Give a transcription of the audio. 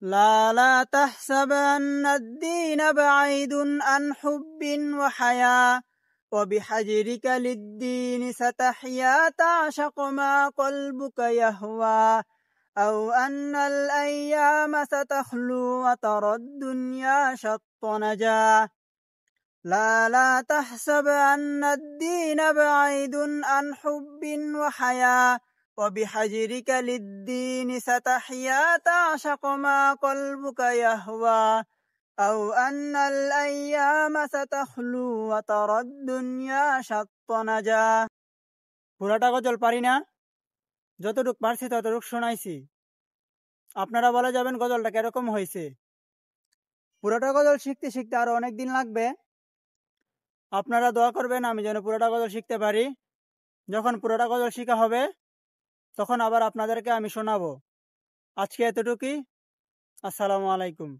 لا تحسب أن الدين بعيد عن حب وحياة وبحجرك للدين ستحيا تعشق ما قلبك يهوى أو أن الأيام ستخلو وترى الدنيا شط نجاة لا تحسب أن الدين بعيد عن حب وحياة وبحجرك للدين ستحيا تعشق ما قلبك يهوى أو أن الأيام ستخلو وترى الدنيا شط نجاة। পুরাটা গজল পারি না, যতটুক পারছি ততটুক শোনাইছি। আপনারা বলে যাবেন গজলটা কিরকম হয়েছে। পুরাটা গজল শিখতে শিখতে আরো অনেক দিন লাগবে। আপনারা দোয়া করবেন আমি যেন পুরোটা গজল শিখতে পারি। যখন পুরোটা গজল শেখা হবে তখন আবার আপনাদেরকে আমি শোনাবো। আজকে এতটুকুই। আসসালামু আলাইকুম।